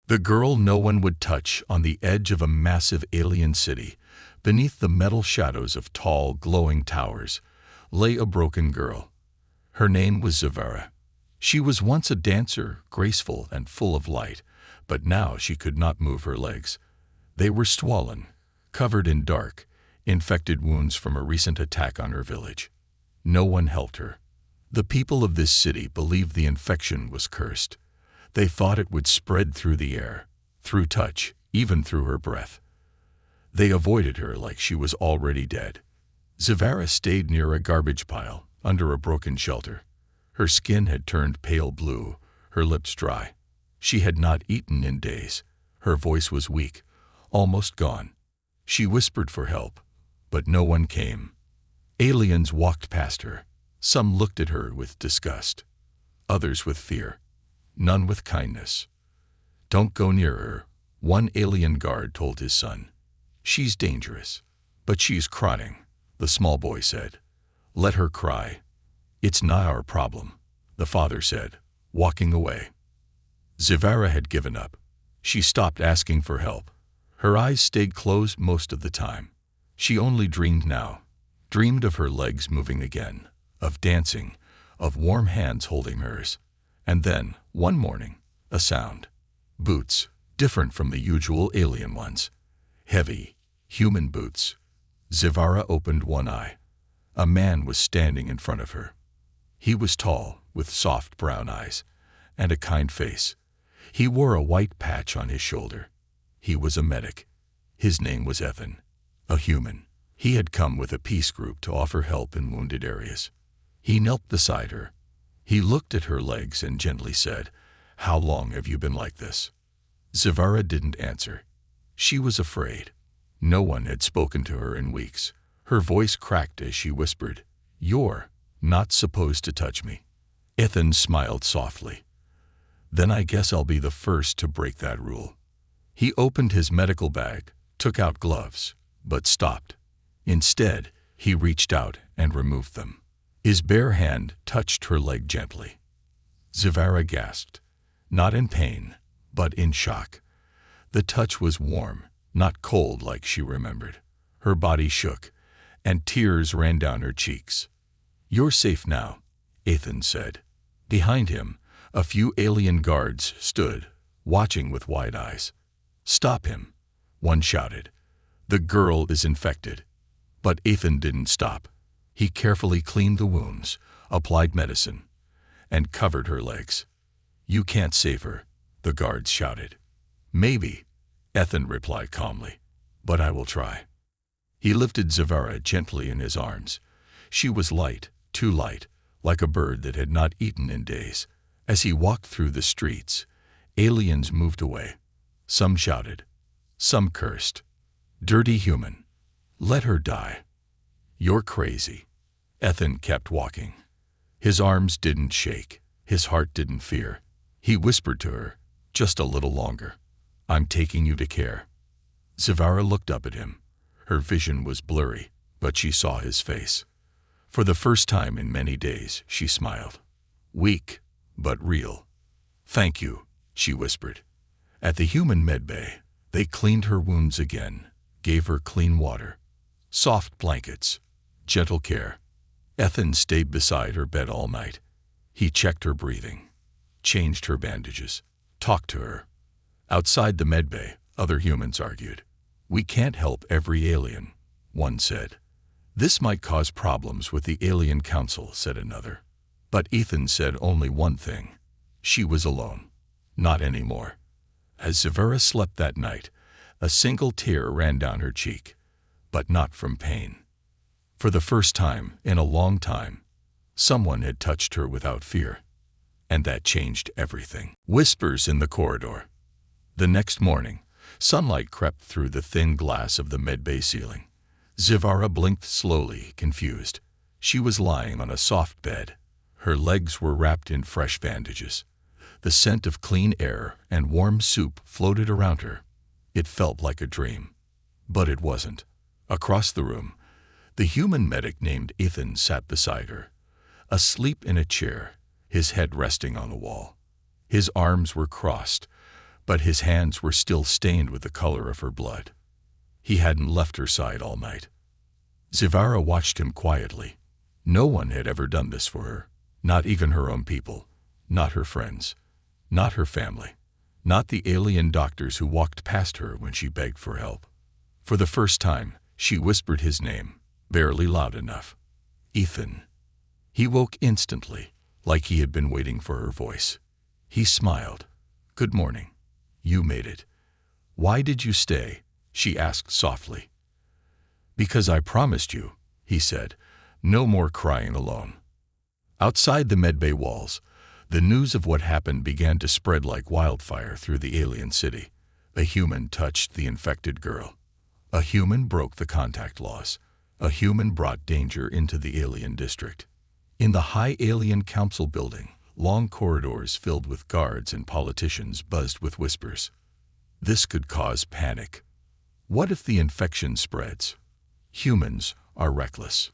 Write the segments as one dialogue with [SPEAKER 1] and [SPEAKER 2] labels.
[SPEAKER 1] The girl no one would touch on the edge of a massive alien city, beneath the metal shadows of tall, glowing towers, lay a broken girl. Her name was Zavara. She was once a dancer, graceful and full of light, but now she could not move her legs. They were swollen, covered in dark, infected wounds from a recent attack on her village. No one helped her. The people of this city believed the infection was cursed. They thought it would spread through the air, through touch, even through her breath. They avoided her like she was already dead. Zavara stayed near a garbage pile, under a broken shelter. Her skin had turned pale blue, her lips dry. She had not eaten in days. Her voice was weak, almost gone. She whispered for help, but no one came. Aliens walked past her. Some looked at her with disgust, others with fear, none with kindness. "Don't go near her," one alien guard told his son. "She's dangerous." "But she's crying," the small boy said. "Let her cry. It's not our problem," the father said, walking away. Zavara had given up. She stopped asking for help. Her eyes stayed closed most of the time. She only dreamed now, dreamed of her legs moving again, of dancing, of warm hands holding hers. And then, one morning, a sound. Boots, different from the usual alien ones. Heavy, human boots. Zavara opened one eye. A man was standing in front of her. He was tall, with soft brown eyes, and a kind face. He wore a white patch on his shoulder. He was a medic. His name was Ethan, a human. He had come with a peace group to offer help in wounded areas. He knelt beside her. He looked at her legs and gently said, "How long have you been like this?" Zavara didn't answer. She was afraid. No one had spoken to her in weeks. Her voice cracked as she whispered, "You're not supposed to touch me." Ethan smiled softly. "Then I guess I'll be the first to break that rule." He opened his medical bag, took out gloves, but stopped. Instead, he reached out and removed them. His bare hand touched her leg gently. Zavara gasped, not in pain, but in shock. The touch was warm, not cold like she remembered. Her body shook, and tears ran down her cheeks. "You're safe now," Ethan said. Behind him, a few alien guards stood, watching with wide eyes. "Stop him," one shouted. "The girl is infected." But Ethan didn't stop. He carefully cleaned the wounds, applied medicine, and covered her legs. "You can't save her," the guards shouted. "Maybe," Ethan replied calmly, "but I will try." He lifted Zavara gently in his arms. She was light, too light, like a bird that had not eaten in days. As he walked through the streets, aliens moved away. Some shouted, some cursed. "Dirty human. Let her die." "You're crazy." Ethan kept walking. His arms didn't shake. His heart didn't fear. He whispered to her, "Just a little longer. I'm taking you to care." Zavara looked up at him. Her vision was blurry, but she saw his face. For the first time in many days, she smiled. Weak, but real. "Thank you," she whispered. At the human medbay, they cleaned her wounds again, gave her clean water, soft blankets, gentle care. Ethan stayed beside her bed all night. He checked her breathing, changed her bandages, talked to her. Outside the medbay, other humans argued. "We can't help every alien," one said. "This might cause problems with the Alien Council," said another. But Ethan said only one thing. She was alone. Not anymore. As Zavara slept that night, a single tear ran down her cheek, but not from pain. For the first time in a long time, someone had touched her without fear, and that changed everything. Whispers in the corridor. The next morning, sunlight crept through the thin glass of the medbay ceiling. Zavara blinked slowly, confused. She was lying on a soft bed. Her legs were wrapped in fresh bandages. The scent of clean air and warm soup floated around her. It felt like a dream. But it wasn't. Across the room, the human medic named Ethan sat beside her, asleep in a chair, his head resting on the wall. His arms were crossed, but his hands were still stained with the color of her blood. He hadn't left her side all night. Zivara watched him quietly. No one had ever done this for her, not even her own people, not her friends, not her family, not the alien doctors who walked past her when she begged for help. For the first time, she whispered his name, barely loud enough. Ethan. He woke instantly, like he had been waiting for her voice. He smiled. Good morning. You made it. Why did you stay? She asked softly. Because I promised you, he said. No more crying alone. Outside the medbay walls, the news of what happened began to spread like wildfire through the alien city. A human touched the infected girl. A human broke the contact laws. A human brought danger into the alien district. In the high alien council building, long corridors filled with guards and politicians buzzed with whispers. This could cause panic. What if the infection spreads? Humans are reckless.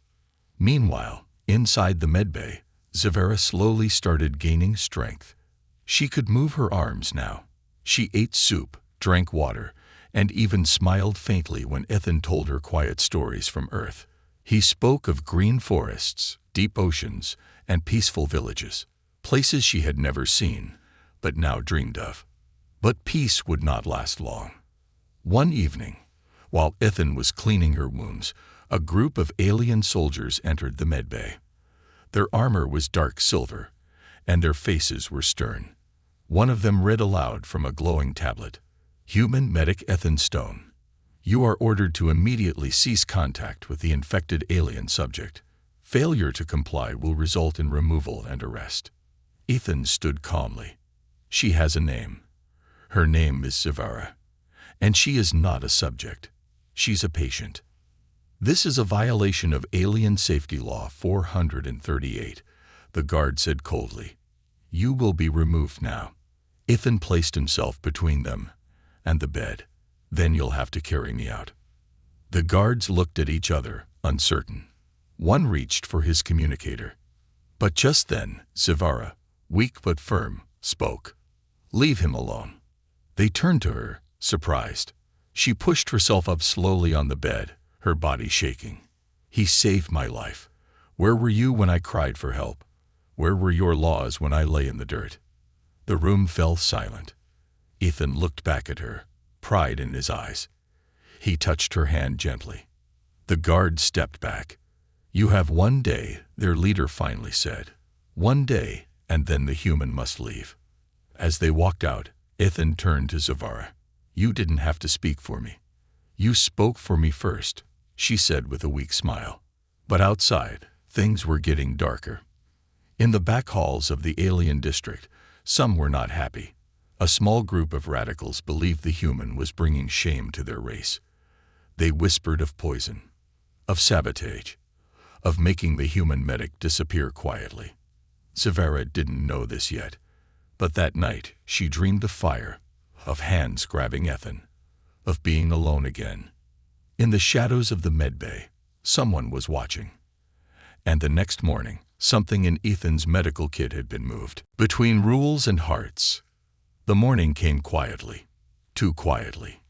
[SPEAKER 1] Meanwhile, inside the medbay, Zivara slowly started gaining strength. She could move her arms now. She ate soup, drank water, and even smiled faintly when Ethan told her quiet stories from Earth. He spoke of green forests, deep oceans, and peaceful villages, places she had never seen, but now dreamed of. But peace would not last long. One evening, while Ethan was cleaning her wounds, a group of alien soldiers entered the medbay. Their armor was dark silver, and their faces were stern. One of them read aloud from a glowing tablet. Human Medic Ethan Stone. You are ordered to immediately cease contact with the infected alien subject. Failure to comply will result in removal and arrest. Ethan stood calmly. She has a name. Her name is Zivara. And she is not a subject. She's a patient. This is a violation of Alien Safety Law 438, the guard said coldly. You will be removed now. Ethan placed himself between them and the bed. Then you'll have to carry me out. The guards looked at each other, uncertain. One reached for his communicator. But just then, Zivara, weak but firm, spoke. Leave him alone. They turned to her, surprised. She pushed herself up slowly on the bed, her body shaking. He saved my life. Where were you when I cried for help? Where were your laws when I lay in the dirt? The room fell silent. Ethan looked back at her, pride in his eyes. He touched her hand gently. The guard stepped back. You have one day, their leader finally said. One day, and then the human must leave. As they walked out, Ethan turned to Zivara. You didn't have to speak for me. You spoke for me first, she said with a weak smile. But outside, things were getting darker. In the back halls of the alien district, some were not happy. A small group of radicals believed the human was bringing shame to their race. They whispered of poison, of sabotage, of making the human medic disappear quietly. Zivara didn't know this yet, but that night she dreamed of fire, of hands grabbing Ethan, of being alone again. In the shadows of the medbay, someone was watching. And the next morning, something in Ethan's medical kit had been moved. Between rules and hearts. The morning came quietly, too quietly.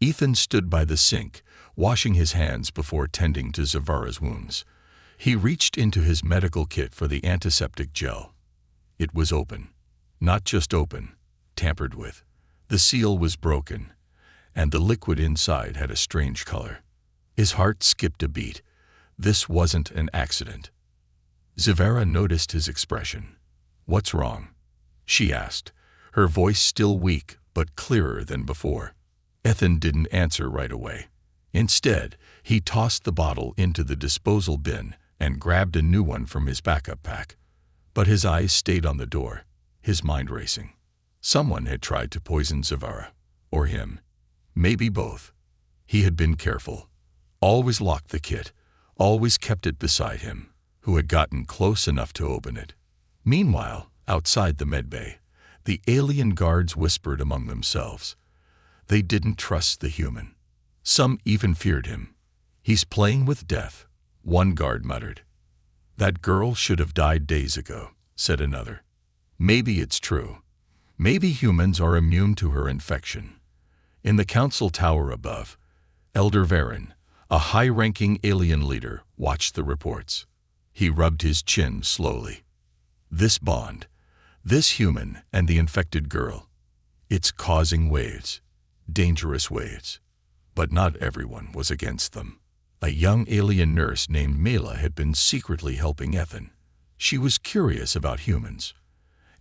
[SPEAKER 1] Ethan stood by the sink, washing his hands before tending to Zivara's wounds. He reached into his medical kit for the antiseptic gel. It was open. Not just open, tampered with. The seal was broken, and the liquid inside had a strange color. His heart skipped a beat. This wasn't an accident. Zivara noticed his expression. What's wrong? She asked, her voice still weak but clearer than before. Ethan didn't answer right away. Instead, he tossed the bottle into the disposal bin and grabbed a new one from his backup pack. But his eyes stayed on the door, his mind racing. Someone had tried to poison Zivara, or him. Maybe both. He had been careful. Always locked the kit, always kept it beside him. Who had gotten close enough to open it? Meanwhile, outside the medbay, the alien guards whispered among themselves. They didn't trust the human. Some even feared him. He's playing with death, one guard muttered. That girl should have died days ago, said another. Maybe it's true. Maybe humans are immune to her infection. In the council tower above, Elder Varen, a high-ranking alien leader, watched the reports. He rubbed his chin slowly. This bond, this human and the infected girl, it's causing waves, dangerous waves. But not everyone was against them. A young alien nurse named Mela had been secretly helping Ethan. She was curious about humans,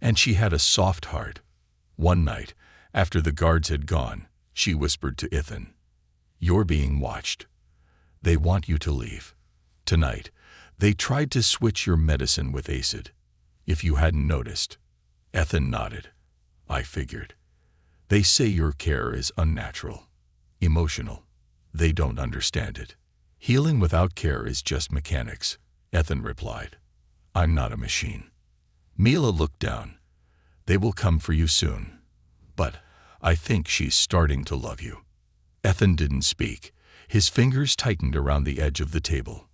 [SPEAKER 1] and she had a soft heart. One night, after the guards had gone, she whispered to Ethan, "You're being watched. They want you to leave. Tonight, they tried to switch your medicine with acid. If you hadn't noticed." Ethan nodded. "I figured. They say your care is unnatural, emotional. They don't understand it. Healing without care is just mechanics," Ethan replied. "I'm not a machine." Mila looked down. "They will come for you soon. But I think she's starting to love you." Ethan didn't speak. His fingers tightened around the edge of the table.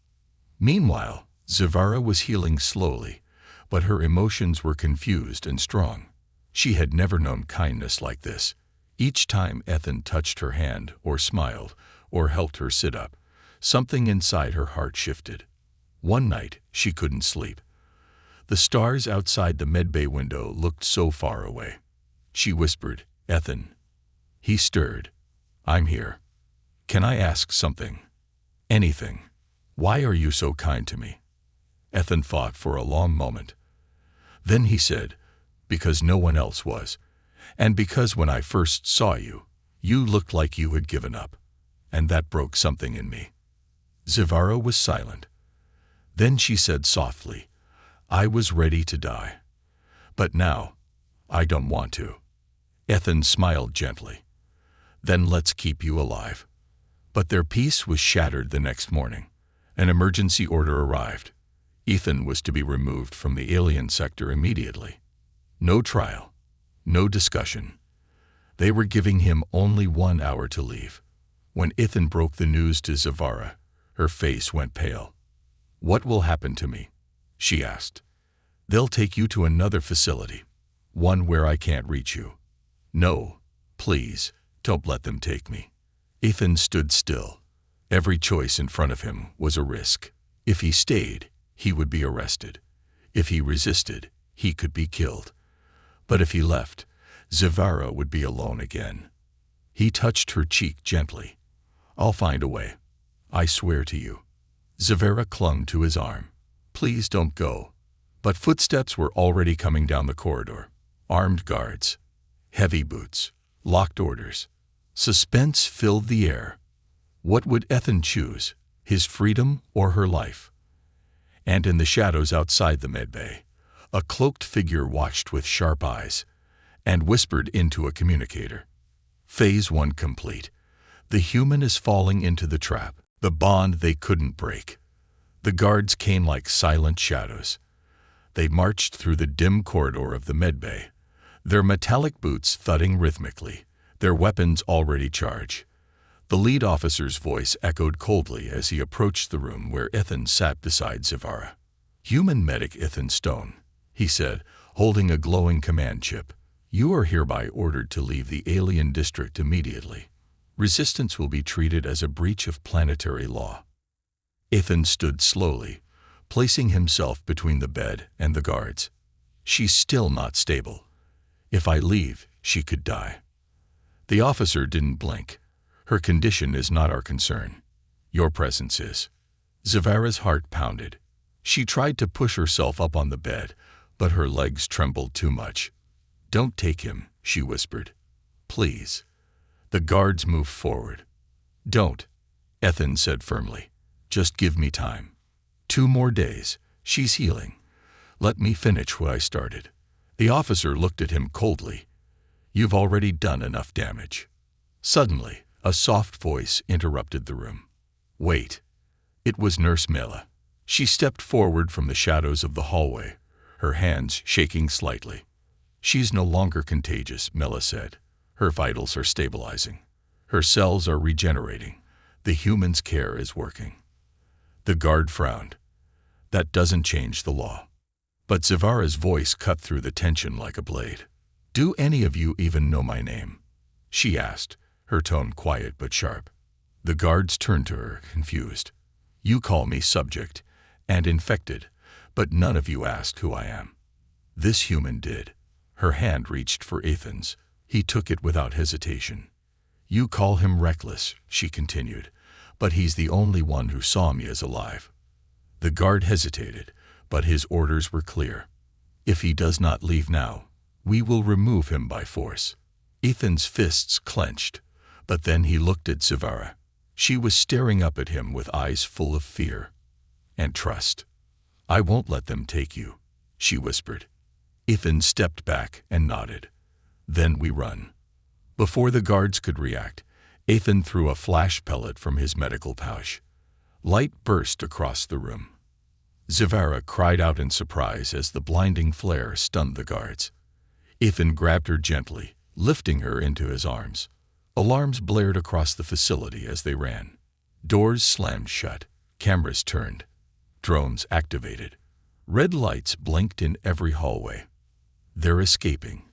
[SPEAKER 1] Meanwhile, Zavara was healing slowly, but her emotions were confused and strong. She had never known kindness like this. Each time Ethan touched her hand or smiled or helped her sit up, something inside her heart shifted. One night, she couldn't sleep. The stars outside the medbay window looked so far away. She whispered, "Ethan." He stirred. "I'm here. Can I ask something? Anything. Why are you so kind to me?" Ethan thought for a long moment. Then he said, "Because no one else was. And because when I first saw you, you looked like you had given up. And that broke something in me." Zavara was silent. Then she said softly, "I was ready to die. But now, I don't want to." Ethan smiled gently. "Then let's keep you alive." But their peace was shattered the next morning. An emergency order arrived. Ethan was to be removed from the alien sector immediately. No trial, no discussion. They were giving him only 1 hour to leave. When Ethan broke the news to Zavara, her face went pale. "What will happen to me?" she asked. "They'll take you to another facility, one where I can't reach you." "No, please, don't let them take me." Ethan stood still. Every choice in front of him was a risk. If he stayed, he would be arrested. If he resisted, he could be killed. But if he left, Zavara would be alone again. He touched her cheek gently. "I'll find a way. I swear to you." Zavara clung to his arm. "Please don't go." But footsteps were already coming down the corridor. Armed guards, heavy boots, locked orders. Suspense filled the air. What would Ethan choose, his freedom or her life? And in the shadows outside the medbay, a cloaked figure watched with sharp eyes and whispered into a communicator. Phase 1 complete. The human is falling into the trap, the bond they couldn't break. The guards came like silent shadows. They marched through the dim corridor of the medbay, their metallic boots thudding rhythmically, their weapons already charged. The lead officer's voice echoed coldly as he approached the room where Ethan sat beside Zavara. "Human medic Ethan Stone," he said, holding a glowing command chip. "You are hereby ordered to leave the alien district immediately. Resistance will be treated as a breach of planetary law." Ethan stood slowly, placing himself between the bed and the guards. "She's still not stable. If I leave, she could die." The officer didn't blink. "Her condition is not our concern. Your presence is." Zavara's heart pounded. She tried to push herself up on the bed, but her legs trembled too much. "Don't take him," she whispered. "Please." The guards moved forward. "Don't," Ethan said firmly. "Just give me time. 2 more days. She's healing. Let me finish what I started." The officer looked at him coldly. "You've already done enough damage." Suddenly, a soft voice interrupted the room. "Wait." It was Nurse Mela. She stepped forward from the shadows of the hallway, her hands shaking slightly. "She's no longer contagious," Mela said. "Her vitals are stabilizing. Her cells are regenerating. The human's care is working." The guard frowned. "That doesn't change the law." But Zavara's voice cut through the tension like a blade. Do any of you even know my name? She asked, her tone quiet but sharp. The guards turned to her, confused. You call me subject and infected, but none of you asked who I am. This human did. Her hand reached for Ethan's. He took it without hesitation. You call him reckless, she continued, but he's the only one who saw me as alive. The guard hesitated, but his orders were clear. If he does not leave now, we will remove him by force. Ethan's fists clenched, but then he looked at Zavara. She was staring up at him with eyes full of fear and trust. I won't let them take you, she whispered. Ethan stepped back and nodded. Then we run. Before the guards could react, Ethan threw a flash pellet from his medical pouch. Light burst across the room. Zavara cried out in surprise as the blinding flare stunned the guards. Ethan grabbed her gently, lifting her into his arms. Alarms blared across the facility as they ran. Doors slammed shut, cameras turned, drones activated. Red lights blinked in every hallway. They're escaping,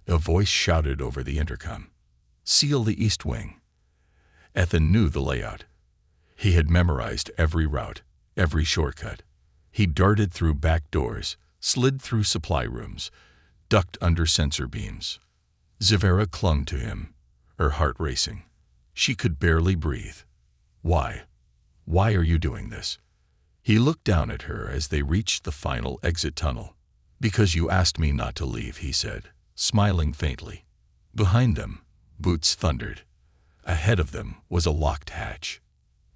[SPEAKER 1] a voice shouted over the intercom. Seal the east wing. Ethan knew the layout. He had memorized every route, every shortcut. He darted through back doors, slid through supply rooms, ducked under sensor beams. Zavara clung to him, her heart racing. She could barely breathe. Why? Why are you doing this? He looked down at her as they reached the final exit tunnel. Because you asked me not to leave, he said, smiling faintly. Behind them, boots thundered. Ahead of them was a locked hatch.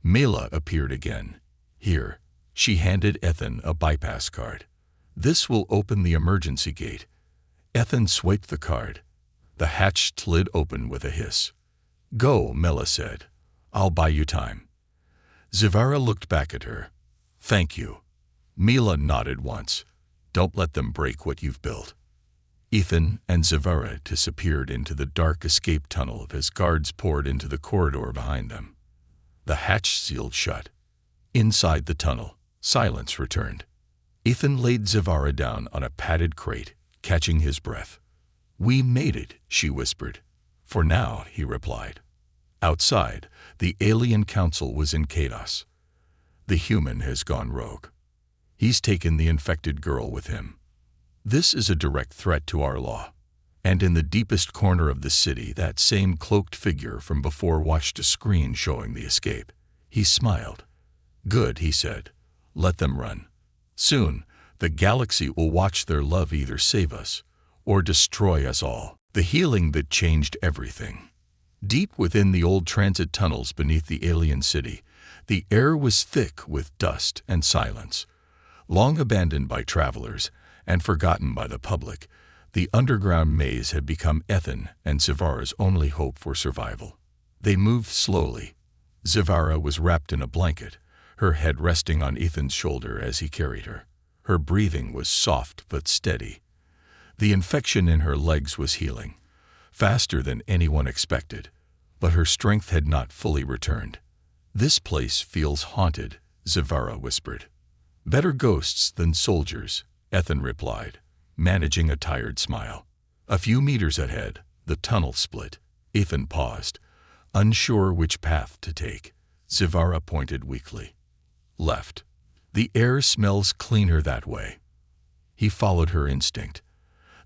[SPEAKER 1] Mela appeared again. Here, she handed Ethan a bypass card. This will open the emergency gate. Ethan swiped the card. The hatch slid open with a hiss. Go, Mela said. I'll buy you time. Zavara looked back at her. Thank you. Mela nodded once. Don't let them break what you've built. Ethan and Zavara disappeared into the dark escape tunnel as guards poured into the corridor behind them. The hatch sealed shut. Inside the tunnel, silence returned. Ethan laid Zavara down on a padded crate, catching his breath. We made it, she whispered. For now, he replied. Outside, the alien council was in chaos. The human has gone rogue. He's taken the infected girl with him. This is a direct threat to our law. And in the deepest corner of the city, that same cloaked figure from before watched a screen showing the escape. He smiled. Good, he said. Let them run. Soon, the galaxy will watch their love either save us or destroy us all. The healing that changed everything. Deep within the old transit tunnels beneath the alien city, the air was thick with dust and silence. Long abandoned by travelers and forgotten by the public, the underground maze had become Ethan and Zavara's only hope for survival. They moved slowly. Zavara was wrapped in a blanket, her head resting on Ethan's shoulder as he carried her. Her breathing was soft but steady. The infection in her legs was healing, faster than anyone expected, but her strength had not fully returned. This place feels haunted, Zavara whispered. Better ghosts than soldiers, Ethan replied, managing a tired smile. A few meters ahead, the tunnel split. Ethan paused, unsure which path to take. Zavara pointed weakly. Left. The air smells cleaner that way. He followed her instinct.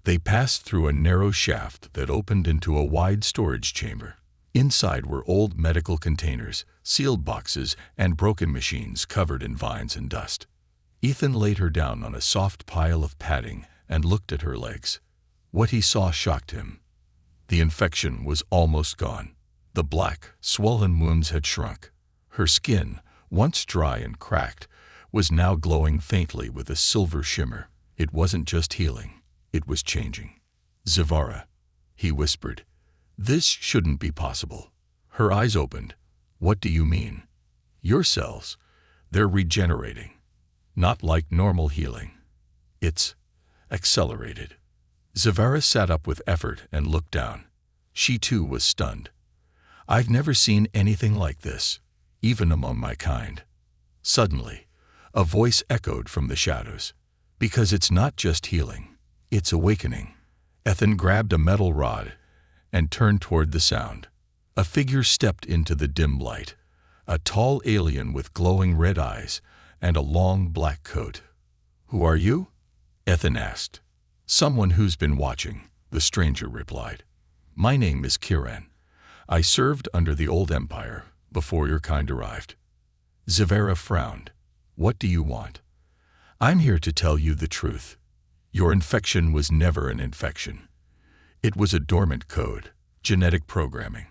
[SPEAKER 1] They passed through a narrow shaft that opened into a wide storage chamber. Inside were old medical containers, sealed boxes, and broken machines covered in vines and dust. Ethan laid her down on a soft pile of padding and looked at her legs. What he saw shocked him. The infection was almost gone. The black, swollen wounds had shrunk. Her skin, once dry and cracked, was now glowing faintly with a silver shimmer. It wasn't just healing. It was changing. Zavara, he whispered. This shouldn't be possible. Her eyes opened. What do you mean? Your cells, they're regenerating. Not like normal healing. It's accelerated. Zavara sat up with effort and looked down. She too was stunned. I've never seen anything like this, even among my kind. Suddenly, a voice echoed from the shadows. Because it's not just healing, it's awakening. Ethan grabbed a metal rod and turned toward the sound. A figure stepped into the dim light, a tall alien with glowing red eyes and a long black coat. "Who are you?" Ethan asked. "Someone who's been watching," the stranger replied. "My name is Kiran. I served under the old empire before your kind arrived." Zavera frowned. "What do you want?" "I'm here to tell you the truth. Your infection was never an infection. It was a dormant code, genetic programming,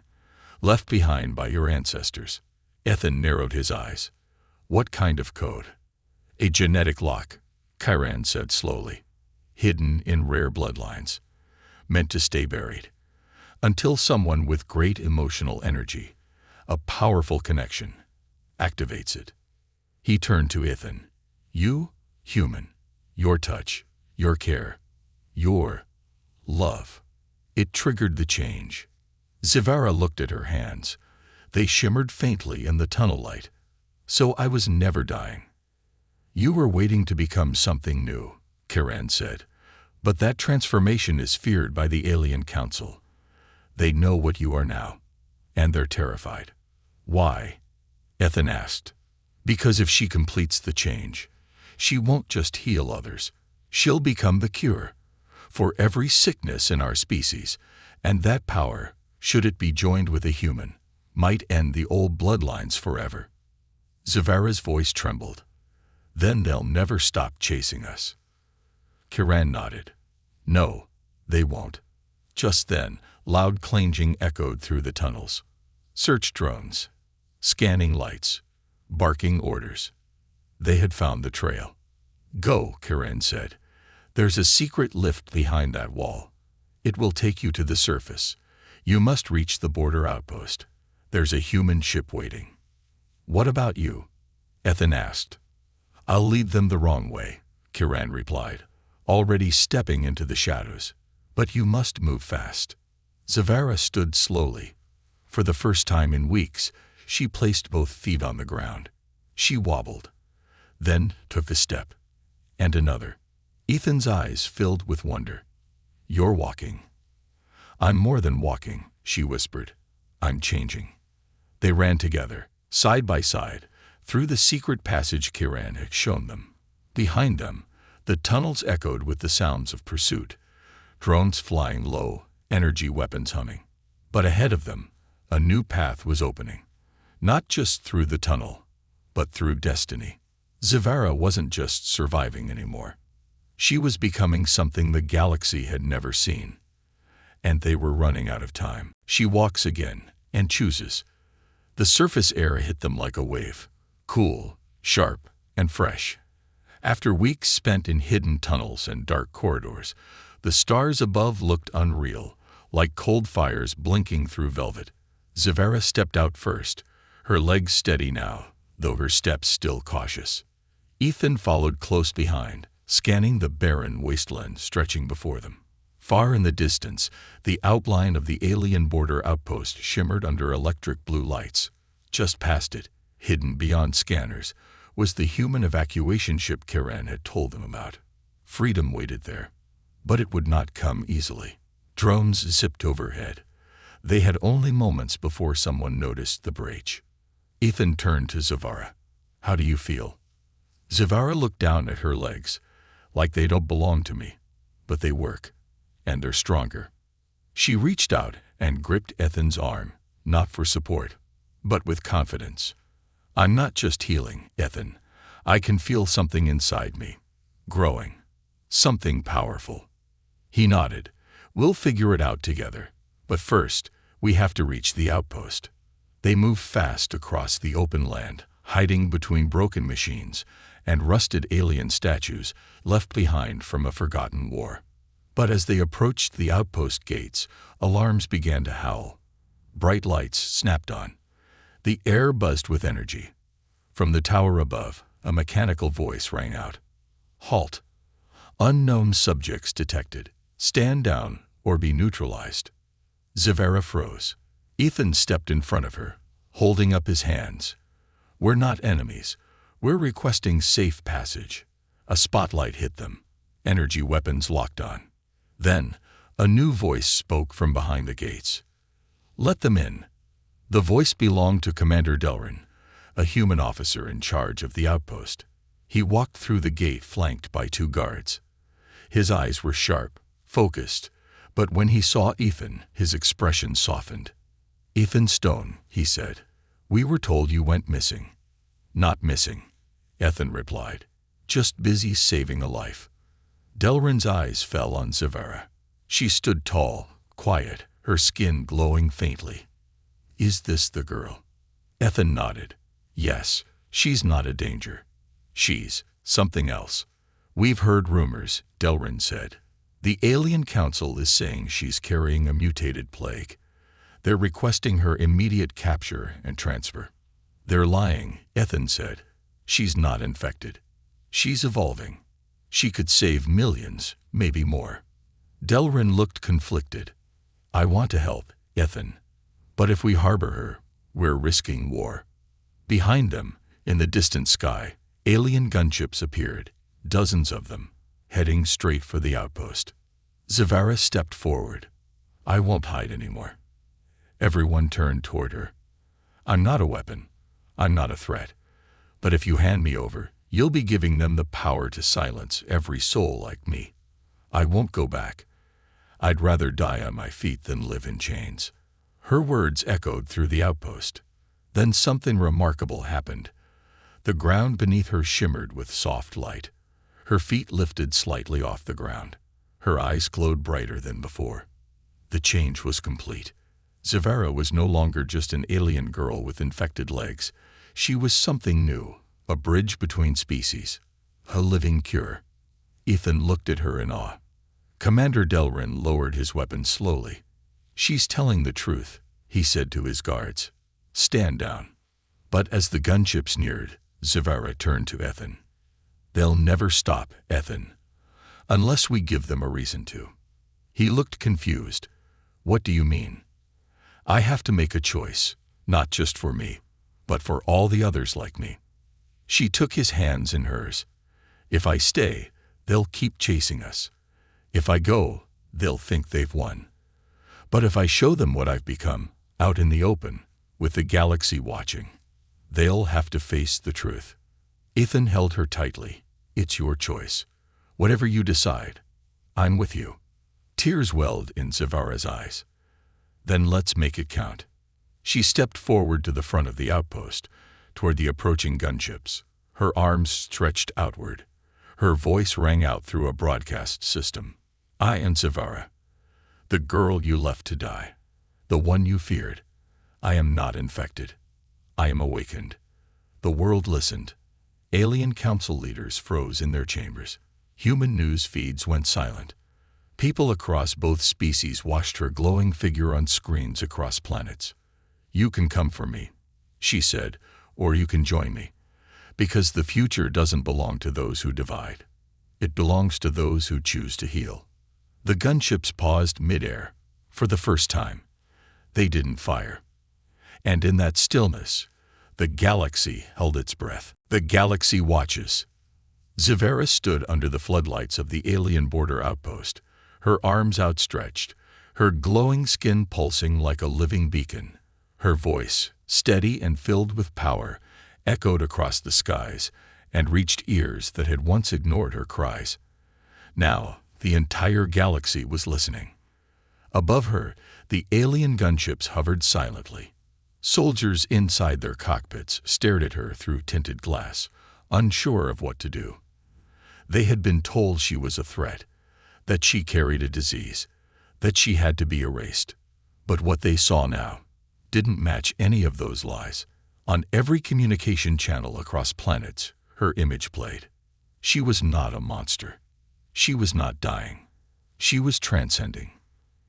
[SPEAKER 1] left behind by your ancestors." Ethan narrowed his eyes. "What kind of code?" "A genetic lock," Kiran said slowly, "hidden in rare bloodlines, meant to stay buried, until someone with great emotional energy, a powerful connection, activates it." He turned to Ethan. "You, human, your touch, your care, your love." It triggered the change. Zavera looked at her hands. They shimmered faintly in the tunnel light. "So I was never dying." "You were waiting to become something new," Kiran said. "But that transformation is feared by the Alien Council. They know what you are now, and they're terrified." "Why?" Ethan asked. "Because if she completes the change, she won't just heal others. She'll become the cure for every sickness in our species, and that power, should it be joined with a human, might end the old bloodlines forever." Zavera's voice trembled. "Then they'll never stop chasing us." Kiran nodded. "No, they won't." Just then, loud clanging echoed through the tunnels. Search drones, scanning lights, barking orders. They had found the trail. "Go," Kiran said. "There's a secret lift behind that wall. It will take you to the surface. You must reach the border outpost. There's a human ship waiting." "What about you?" Ethan asked. "I'll lead them the wrong way," Kiran replied, already stepping into the shadows. "But you must move fast." Zavera stood slowly. For the first time in weeks, she placed both feet on the ground. She wobbled, then took a step, and another. Ethan's eyes filled with wonder. "You're walking." "I'm more than walking," she whispered. "I'm changing." They ran together, side by side, through the secret passage Kiran had shown them. Behind them, the tunnels echoed with the sounds of pursuit, drones flying low, energy weapons humming. But ahead of them, a new path was opening, not just through the tunnel, but through destiny. Zavera wasn't just surviving anymore. She was becoming something the galaxy had never seen. And they were running out of time. She walks again, and chooses. The surface air hit them like a wave, cool, sharp, and fresh. After weeks spent in hidden tunnels and dark corridors, the stars above looked unreal, like cold fires blinking through velvet. Zavera stepped out first, her legs steady now, though her steps still cautious. Ethan followed close behind, scanning the barren wasteland stretching before them. Far in the distance, the outline of the alien border outpost shimmered under electric blue lights. Just past it, hidden beyond scanners, was the human evacuation ship Kiran had told them about. Freedom waited there, but it would not come easily. Drones zipped overhead. They had only moments before someone noticed the breach. Ethan turned to Zavera. "How do you feel?" Zavera looked down at her legs, like they don't belong to me, but they work, and they're stronger. She reached out and gripped Ethan's arm, not for support, but with confidence. "I'm not just healing, Ethan. I can feel something inside me, growing, something powerful." He nodded. "We'll figure it out together, but first, we have to reach the outpost." They moved fast across the open land, hiding between broken machines and rusted alien statues left behind from a forgotten war. But as they approached the outpost gates, alarms began to howl. Bright lights snapped on. The air buzzed with energy. From the tower above, a mechanical voice rang out. "Halt! Unknown subjects detected. Stand down or be neutralized." Zavera froze. Ethan stepped in front of her, holding up his hands. "We're not enemies. We're requesting safe passage." A spotlight hit them. Energy weapons locked on. Then, A new voice spoke from behind the gates. "Let them in." The voice belonged to Commander Delrin, a human officer in charge of the outpost. He walked through the gate flanked by 2 guards. His eyes were sharp, focused, but when he saw Ethan, his expression softened. "Ethan Stone," he said, "we were told you went missing." "Not missing," Ethan replied. "Just busy saving a life." Delrin's eyes fell on Zavara. She stood tall, quiet, her skin glowing faintly. "Is this the girl?" Ethan nodded. "Yes, she's not a danger. She's something else." "We've heard rumors," Delrin said. "The Alien Council is saying she's carrying a mutated plague. They're requesting her immediate capture and transfer." "They're lying," Ethan said. "She's not infected. She's evolving. She could save millions, maybe more." Delrin looked conflicted. "I want to help, Ethan. But if we harbor her, we're risking war." Behind them, in the distant sky, alien gunships appeared, dozens of them, heading straight for the outpost. Zavara stepped forward. "I won't hide anymore." Everyone turned toward her. "I'm not a weapon. I'm not a threat. But if you hand me over, you'll be giving them the power to silence every soul like me. I won't go back. I'd rather die on my feet than live in chains." Her words echoed through the outpost. Then something remarkable happened. The ground beneath her shimmered with soft light. Her feet lifted slightly off the ground. Her eyes glowed brighter than before. The change was complete. Zavara was no longer just an alien girl with infected legs. She was something new, a bridge between species, a living cure. Ethan looked at her in awe. Commander Delrin lowered his weapon slowly. "She's telling the truth," he said to his guards. "Stand down." But as the gunships neared, Zavara turned to Ethan. "They'll never stop, Ethan, unless we give them a reason to." He looked confused. "What do you mean?" "I have to make a choice, not just for me, but for all the others like me." She took his hands in hers. "If I stay, they'll keep chasing us. If I go, they'll think they've won. But if I show them what I've become, out in the open, with the galaxy watching, they'll have to face the truth." Ethan held her tightly. "It's your choice. Whatever you decide, I'm with you." Tears welled in Zavara's eyes. "Then let's make it count." She stepped forward to the front of the outpost, toward the approaching gunships. Her arms stretched outward. Her voice rang out through a broadcast system. "I am Zavara, the girl you left to die, the one you feared. I am not infected. I am awakened." The world listened. Alien Council leaders froze in their chambers. Human news feeds went silent. People across both species watched her glowing figure on screens across planets. "You can come for me," she said, "or you can join me. Because the future doesn't belong to those who divide. It belongs to those who choose to heal." The gunships paused midair, for the first time. They didn't fire. And in that stillness, the galaxy held its breath. The galaxy watches. Zavara stood under the floodlights of the alien border outpost, her arms outstretched, her glowing skin pulsing like a living beacon. Her voice, steady and filled with power, echoed across the skies and reached ears that had once ignored her cries. Now, the entire galaxy was listening. Above her, the alien gunships hovered silently. Soldiers inside their cockpits stared at her through tinted glass, unsure of what to do. They had been told she was a threat, that she carried a disease, that she had to be erased. But what they saw now didn't match any of those lies. On every communication channel across planets, her image played. She was not a monster. She was not dying. She was transcending.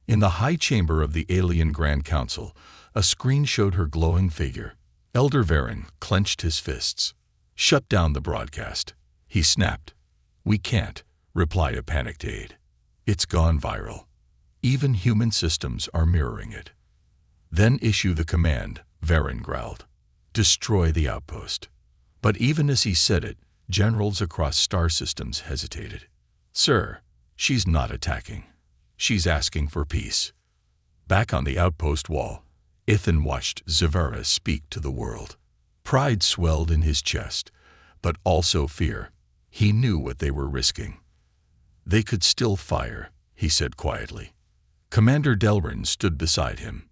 [SPEAKER 1] In the high chamber of the alien Grand Council, a screen showed her glowing figure. Elder Varen clenched his fists. "Shut down the broadcast," he snapped. "We can't," replied a panicked aide. "It's gone viral. Even human systems are mirroring it." "Then issue the command," Varen growled. "Destroy the outpost." But even as he said it, generals across star systems hesitated. "Sir, she's not attacking. She's asking for peace. Back on the outpost wall, Ethan watched Zavara speak to the world. Pride swelled in his chest, but also fear. He knew what they were risking. They could still fire, he said quietly. Commander Delrin stood beside him.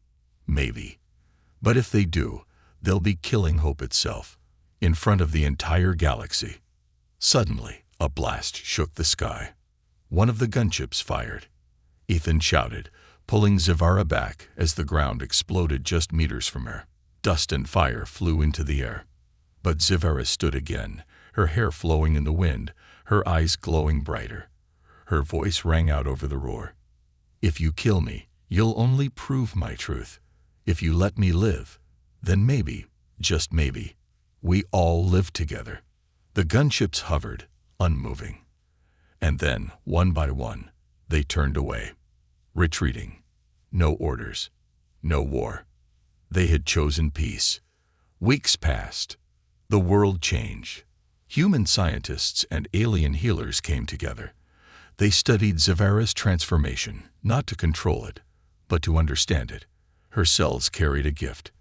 [SPEAKER 1] Maybe. But if they do, they'll be killing hope itself, in front of the entire galaxy. Suddenly, a blast shook the sky. One of the gunships fired. Ethan shouted, pulling Zavara back as the ground exploded just meters from her. Dust and fire flew into the air. But Zavara stood again, her hair flowing in the wind, her eyes glowing brighter. Her voice rang out over the roar. If you kill me, you'll only prove my truth. If you let me live, then maybe, just maybe, we all live together. The gunships hovered, unmoving. And then, one by one, they turned away, retreating. No orders, no war. They had chosen peace. Weeks passed. The world changed. Human scientists and alien healers came together. They studied Zavara's transformation, not to control it, but to understand it. Her cells carried a gift,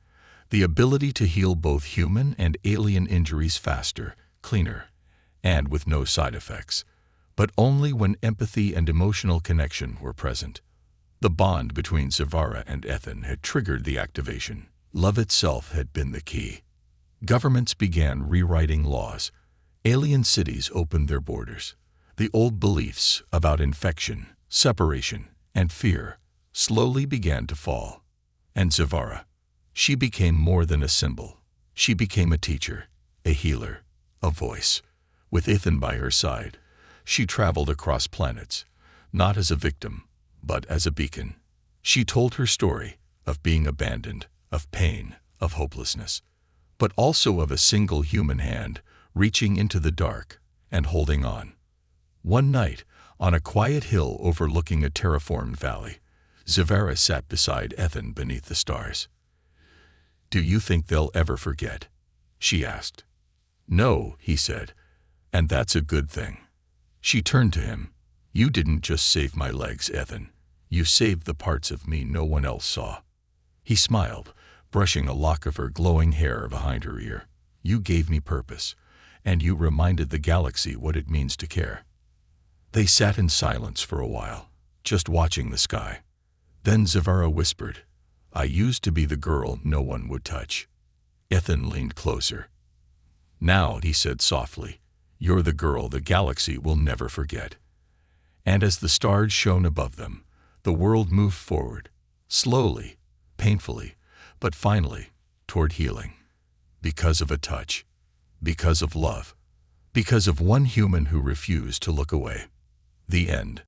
[SPEAKER 1] the ability to heal both human and alien injuries faster, cleaner, and with no side effects, but only when empathy and emotional connection were present. The bond between Zavara and Ethan had triggered the activation. Love itself had been the key. Governments began rewriting laws. Alien cities opened their borders. The old beliefs about infection, separation, and fear slowly began to fall. And Zavara, she became more than a symbol. She became a teacher, a healer, a voice. With Ethan by her side, she traveled across planets, not as a victim, but as a beacon. She told her story of being abandoned, of pain, of hopelessness, but also of a single human hand reaching into the dark and holding on. One night, on a quiet hill overlooking a terraformed valley, Zavara sat beside Ethan beneath the stars. "Do you think they'll ever forget?" she asked. "No," he said, "and that's a good thing." She turned to him. "You didn't just save my legs, Ethan. You saved the parts of me no one else saw." He smiled, brushing a lock of her glowing hair behind her ear. "You gave me purpose, and you reminded the galaxy what it means to care." They sat in silence for a while, just watching the sky. Then Zavara whispered, "I used to be the girl no one would touch." Ethan leaned closer. "Now," he said softly, "you're the girl the galaxy will never forget." And as the stars shone above them, the world moved forward, slowly, painfully, but finally, toward healing. Because of a touch, because of love, because of one human who refused to look away. The end.